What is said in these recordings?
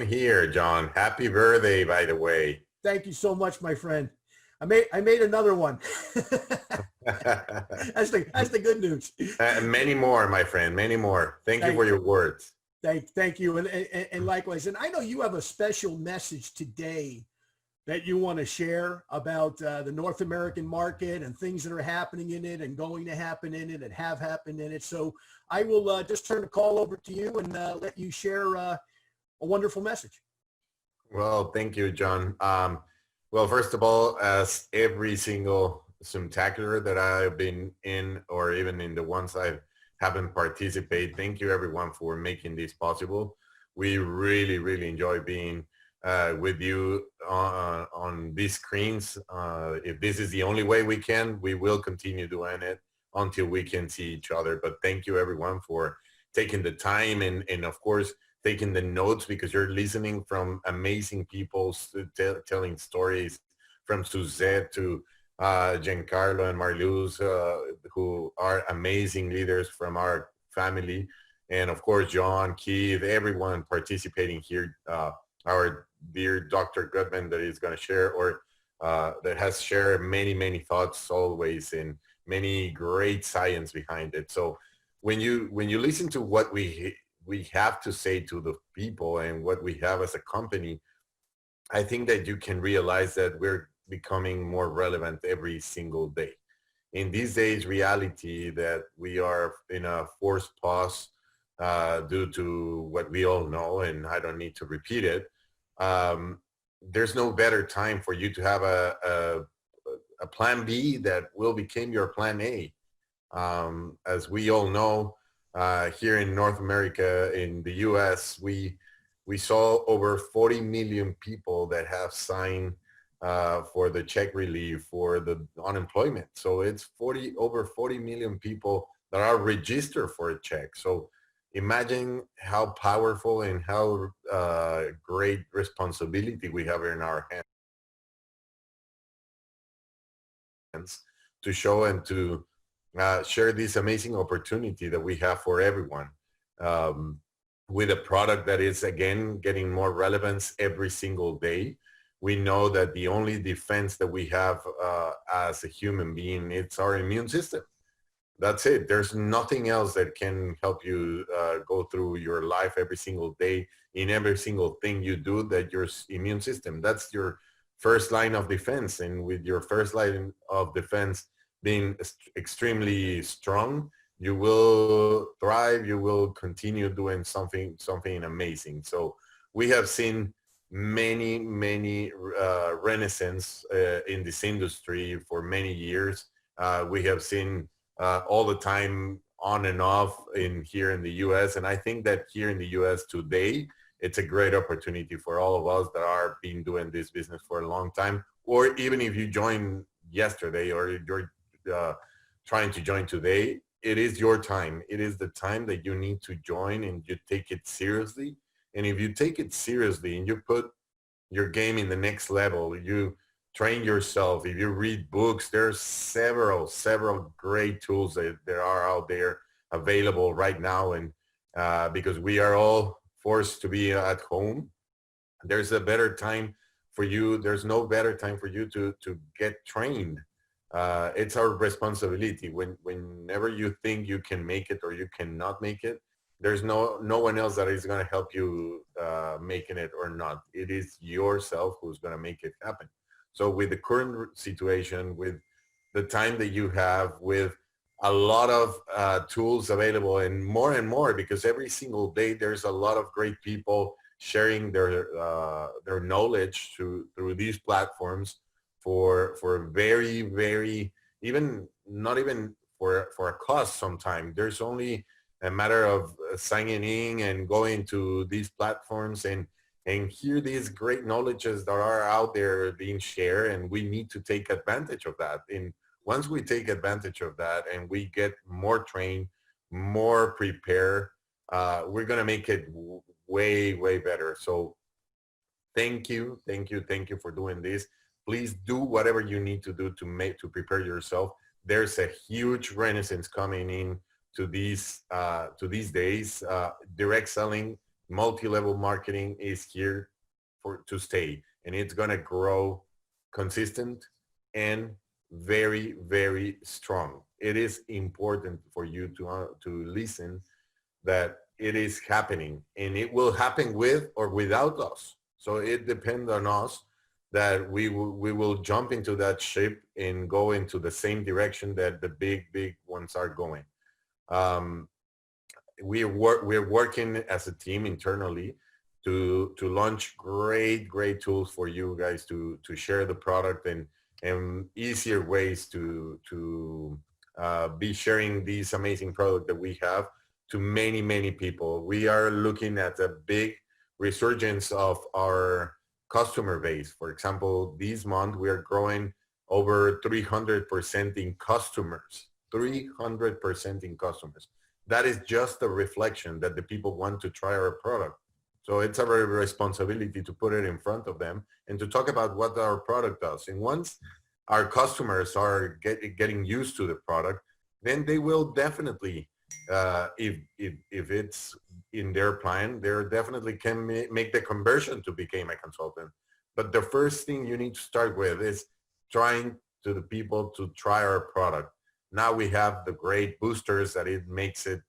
Here, John. Happy birthday, by the way. Thank you so much, my friend. I made another one. That's the good news. Many more, my friend. Many more. Thank you Thank for your words. thank you, and likewise. And I know you have a special message today that you want to share about the North American market and things that are happening in it and going to happen in it and have happened in it. So I will just turn the call over to you and let you share a wonderful message. Well, thank you, John. Well, first of all, as every single spectacular that I've been in, or even in the ones I haven't participated, thank you everyone for making this possible. We really, really enjoy being with you on these screens. If this is the only way we will continue doing it until we can see each other. But thank you everyone for taking the time and of course, taking the notes because you're listening from amazing people telling stories from Suzette to Giancarlo and Marluz, who are amazing leaders from our family. And of course, John, Keith, everyone participating here, our dear Dr. Goodman that is going to share or that has shared many, many thoughts always and many great science behind it. So when you listen to what we have to say to the people and what we have as a company, I think that you can realize that we're becoming more relevant every single day. In these days, reality that we are in a forced pause due to what we all know, and I don't need to repeat it. There's no better time for you to have a plan B that will become your plan A. As we all know, here in North America, in the U.S., we saw over 40 million people that have signed for the check relief for the unemployment. So it's over 40 million people that are registered for a check. So imagine how powerful and how great responsibility we have in our hands to show and to share this amazing opportunity that we have for everyone with a product that is, again, getting more relevance every single day. We know that the only defense that we have as a human being, it's our immune system. That's it. There's nothing else that can help you go through your life every single day in every single thing you do that your immune system. That's your first line of defense. And with your first line of defense being extremely strong, you will thrive. You will continue doing something amazing. So we have seen many renaissance in this industry for many years. We have seen all the time on and off here in the U.S. And I think that here in the U.S. today, it's a great opportunity for all of us that are been doing this business for a long time, or even if you joined yesterday or you're trying to join today, it is your time. It is the time that you need to join and you take it seriously. And if you take it seriously and you put your game in the next level, you train yourself. If you read books, there's several great tools that there are out there available right now. And because we are all forced to be at home, there's a better time for you. There's no better time for you to get trained. It's our responsibility. Whenever you think you can make it or you cannot make it, there's no one else that is going to help you making it or not. It is yourself who's going to make it happen. So with the current situation, with the time that you have, with a lot of tools available and more, because every single day there's a lot of great people sharing their knowledge through these platforms for very even not even for a cost. Sometimes there's only a matter of signing in and going to these platforms and hear these great knowledges that are out there being shared, and we need to take advantage of that. And once we take advantage of that and we get more trained, more prepared, we're going to make it way better. So thank you for doing this. Please do whatever you need to do to prepare yourself. There's a huge renaissance coming in to these days. Direct selling multi-level marketing is here to stay, and it's going to grow consistent and very, very strong. It is important for you to listen that it is happening, and it will happen with or without us. So it depends on us that we will jump into that ship and go into the same direction that the big ones are going. Um, we're working as a team internally to launch great tools for you guys to share the product and easier ways to be sharing these amazing product that we have to many people. We are looking at a big resurgence of our customer base. For example, this month we are growing over 300% in customers. 300% in customers. That is just a reflection that the people want to try our product. So it's our responsibility to put it in front of them and to talk about what our product does. And once our customers are getting used to the product, then they will definitely, if it's in their plan, they definitely can make the conversion to become a consultant. But the first thing you need to start with is trying to the people to try our product. Now we have the great boosters that it makes it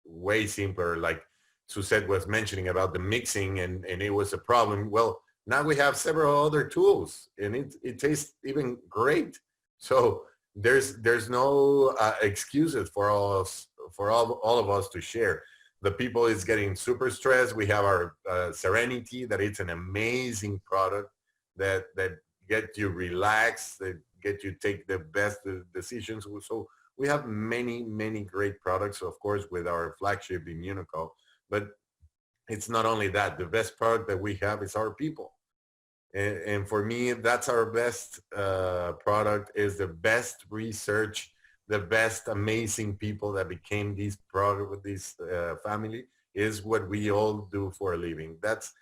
way simpler. Like Suzette was mentioning about the mixing and it was a problem. Well, now we have several other tools and it tastes even great. So there's no excuses for all of us to share. The people is getting super stressed. We have our Serenity, that it's an amazing product that get you relaxed, that get you take the best decisions. So we have many great products, of course, with our flagship Immunical. But it's not only that. The best product that we have is our people. And for me, that's our best product, is the best research, the best amazing people that became this product with this family is what we all do for a living. That's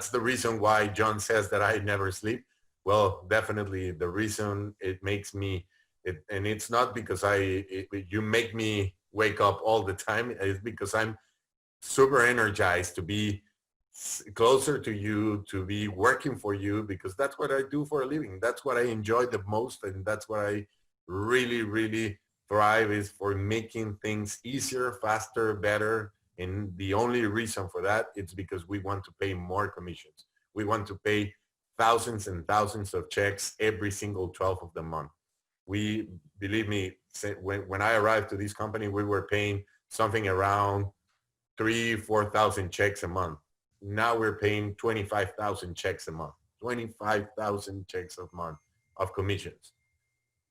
the reason why John says that I never sleep. Well, definitely the reason it makes me, and it's not because you make me wake up all the time. It's because I'm super energized to be closer to you, to be working for you, because that's what I do for a living. That's what I enjoy the most, and that's what I really thrive, is for making things easier, faster, better. And the only reason for that is because we want to pay more commissions. We want to pay thousands and thousands of checks every single 12th of the month. We, believe me, when I arrived to this company, we were paying something around 3,000-4,000 checks a month. Now we're paying 25,000 checks a month, 25,000 checks a month of commissions.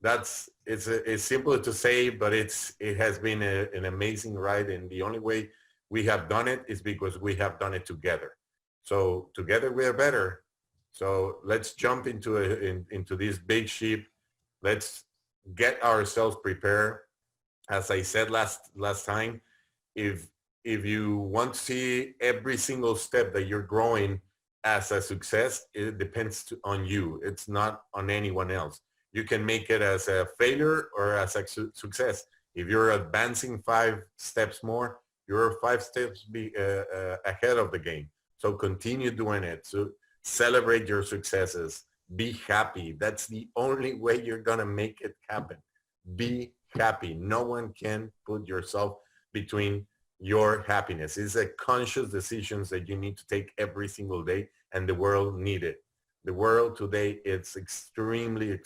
It's simple to say, but it has been an amazing ride. And the only way we have done it is because we have done it together. So together we are better. So let's jump into this big ship. Let's get ourselves prepared. As I said last time, if you want to see every single step that you're growing as a success, it depends on you. It's not on anyone else. You can make it as a failure or as a success. If you're advancing 5 steps more, you're 5 steps ahead of the game. So continue doing it. So celebrate your successes. Be happy. That's the only way you're going to make it happen. Be happy. No one can put yourself between your happiness. It's a conscious decisions that you need to take every single day, and the world needs it. The world today, it's extremely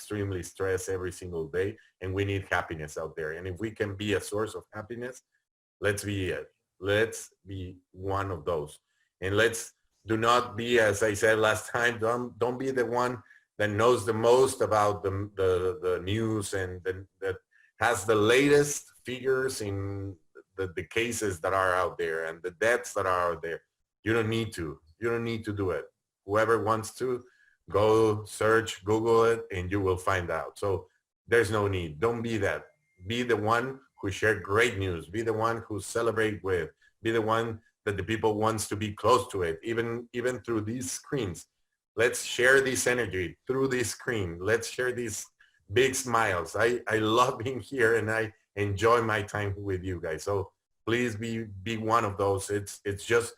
stressed every single day, and we need happiness out there. And if we can be a source of happiness, let's be it. Let's be one of those. And let's do not be, as I said last time, don't be the one that knows the most about the news and that has the latest figures in the cases that are out there and the deaths that are out there. You don't need to. You don't need to do it. Whoever wants to, go search, Google it, and you will find out. So there's no need. Don't be that. Be the one who share great news. Be the one who celebrate with. Be the one that the people wants to be close to it, even through these screens. Let's share this energy through this screen. Let's share these big smiles. I love being here, and I enjoy my time with you guys. So please be one of those. It's just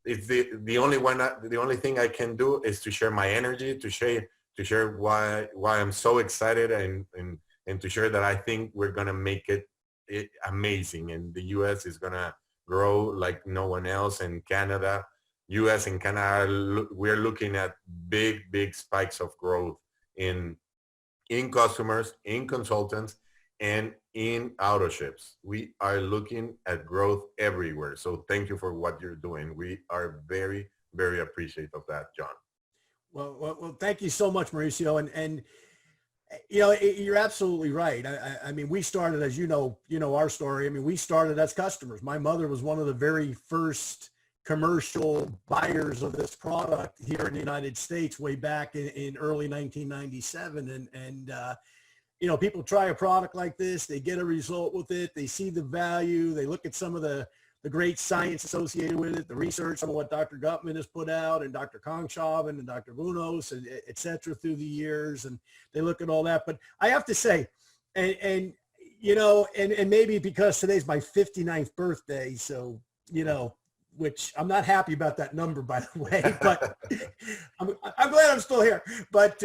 it's the only one, the only thing I can do is to share my energy, to share why I'm so excited, and to share that I think we're gonna make it amazing, and the U.S. is gonna grow like no one else, and Canada, U.S. and Canada, we're looking at big spikes of growth in customers, in consultants, and in auto ships. We are looking at growth everywhere. So thank you for what you're doing. We are very appreciative of that, John. Well, thank you so much, Mauricio. And you know, you're absolutely right. I mean, we started, as you know our story. I mean, we started as customers. My mother was one of the very first commercial buyers of this product here in the United States way back in early 1997. And you know, people try a product like this, they get a result with it, they see the value, they look at some of the great science associated with it, the research, some of what Dr. Gutman has put out, and Dr. Kongshaven and Dr. Vunos, and et cetera, through the years, and they look at all that. But I have to say, and you know, and maybe because today's my 59th birthday, so, you know, which I'm not happy about that number, by the way, but I'm glad I'm still here. But,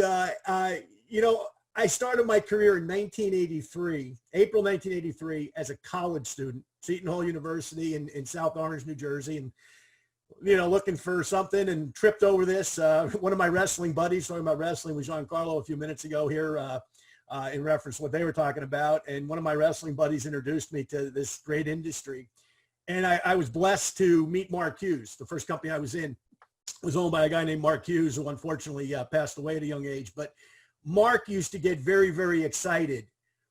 you know, I started my career in 1983, April 1983, as a college student, Seton Hall University in South Orange, New Jersey, and, you know, looking for something, and tripped over this. One of my wrestling buddies, talking about wrestling with Giancarlo a few minutes ago here, in reference to what they were talking about. And one of my wrestling buddies introduced me to this great industry. And I was blessed to meet Mark Hughes. The first company I was in was owned by a guy named Mark Hughes, who unfortunately passed away at a young age. But Mark used to get very excited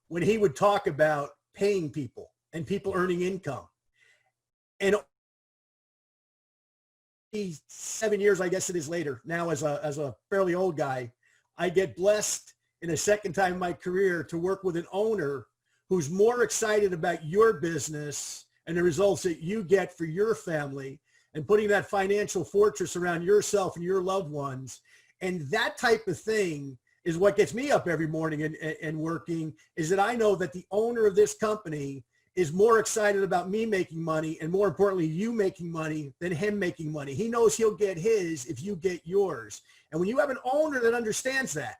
when he would talk about paying people and people earning income. And 7 years, I guess it is later, now as a fairly old guy, I get blessed in a second time in my career to work with an owner who's more excited about your business and the results that you get for your family, and putting that financial fortress around yourself and your loved ones. And that type of thing is what gets me up every morning and working, is that I know that the owner of this company is more excited about me making money, and more importantly, you making money, than him making money. He knows he'll get his if you get yours. And when you have an owner that understands that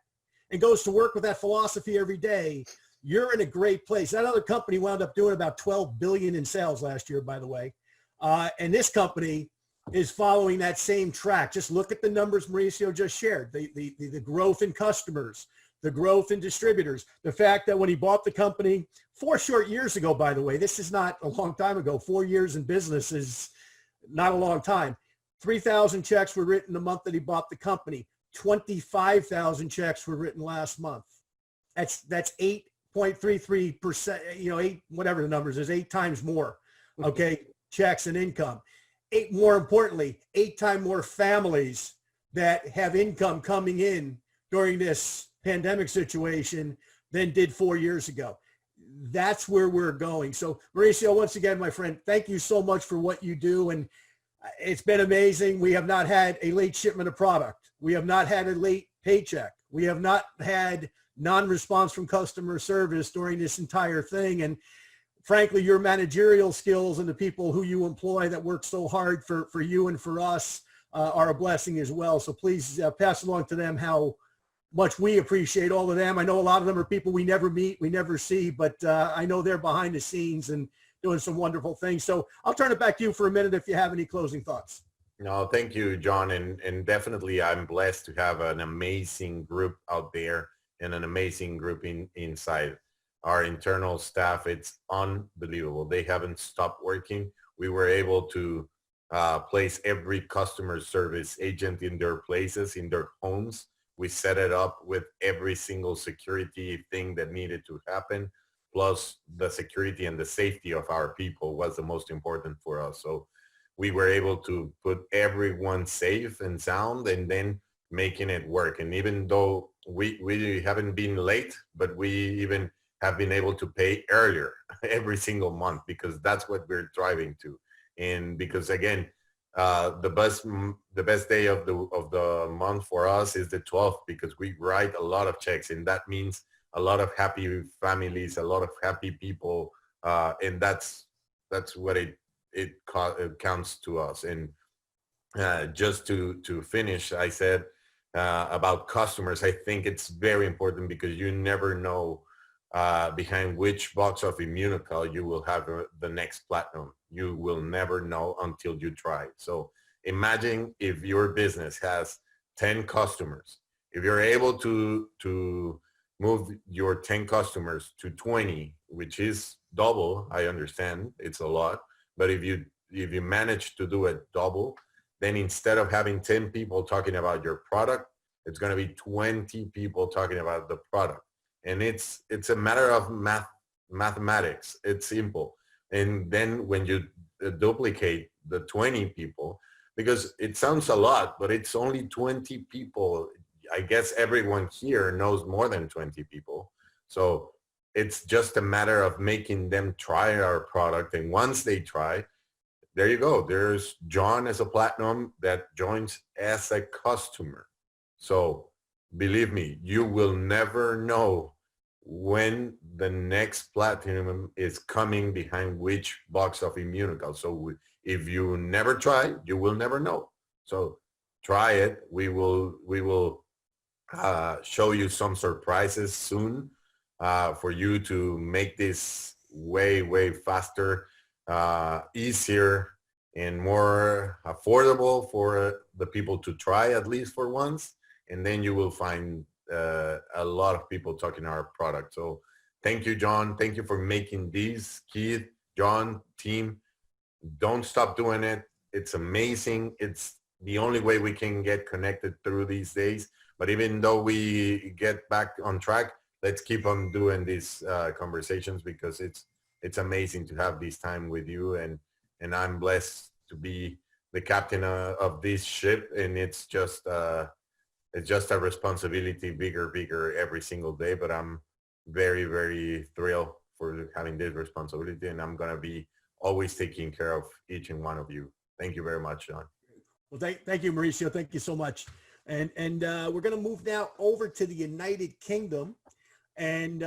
and goes to work with that philosophy every day, you're in a great place. That other company wound up doing about 12 billion in sales last year, by the way. And this company is following that same track. Just look at the numbers Mauricio just shared, the growth in customers, the growth in distributors, the fact that when he bought the company 4 short years ago, by the way, this is not a long time ago. 4 years in business is not a long time. 3,000 checks were written the month that he bought the company. 25,000 checks were written last month. That's 8.33%, you know, whatever the numbers is, 8 times more, okay, checks and income. More importantly, 8 times more families that have income coming in during this pandemic situation than did 4 years ago. That's where we're going. So Mauricio, once again, my friend, thank you so much for what you do. And it's been amazing. We have not had a late shipment of product. We have not had a late paycheck. We have not had non-response from customer service during this entire thing. And frankly, your managerial skills and the people who you employ that work so hard for you and for us are a blessing as well. So please pass along to them how much we appreciate all of them. I know a lot of them are people we never meet, we never see, but I know they're behind the scenes and doing some wonderful things. So I'll turn it back to you for a minute if you have any closing thoughts. No, thank you, John. And definitely I'm blessed to have an amazing group out there and an amazing group inside. Our internal staff, it's unbelievable. They haven't stopped working. We were able to place every customer service agent in their places, in their homes. We set it up with every single security thing that needed to happen. Plus the security and the safety of our people was the most important for us. So we were able to put everyone safe and sound, and then making it work. And even though we haven't been late, but we even have been able to pay earlier every single month, because that's what we're driving to. And because again, the best day of the month for us is the 12th, because we write a lot of checks, and that means a lot of happy families, a lot of happy people, and that's what it counts to us. And just to finish, I said about customers. I think it's very important because you never know behind which box of Immunocal you will have the next platinum. You will never know until you try. So imagine if your business has 10 customers. If you're able to move your 10 customers to 20, which is double, I understand it's a lot, but if you manage to do it double, then instead of having 10 people talking about your product, it's going to be 20 people talking about the product. And it's a matter of mathematics. It's simple. And then when you duplicate the 20 people, because it sounds a lot, but it's only 20 people. I guess everyone here knows more than 20 people. So it's just a matter of making them try our product. And once they try, there you go. There's John as a platinum that joins as a customer. So believe me, you will never know when the next platinum is coming behind which box of Immunocal. So if you never try, you will never know. So try it. We will show you some surprises soon for you to make this way faster, easier, and more affordable for the people to try at least for once. And then you will find a lot of people talking our product. So thank you, John. Thank you for making these. Keith, John, team, don't stop doing it. It's amazing. It's the only way we can get connected through these days. But even though we get back on track, let's keep on doing these conversations because it's amazing to have this time with you. And I'm blessed to be the captain of this ship. And it's just a responsibility, bigger every single day. But I'm very thrilled for having this responsibility. And I'm going to be always taking care of each and one of you. Thank you very much, John. Well, thank you, Mauricio. Thank you so much. And we're going to move now over to the United Kingdom. And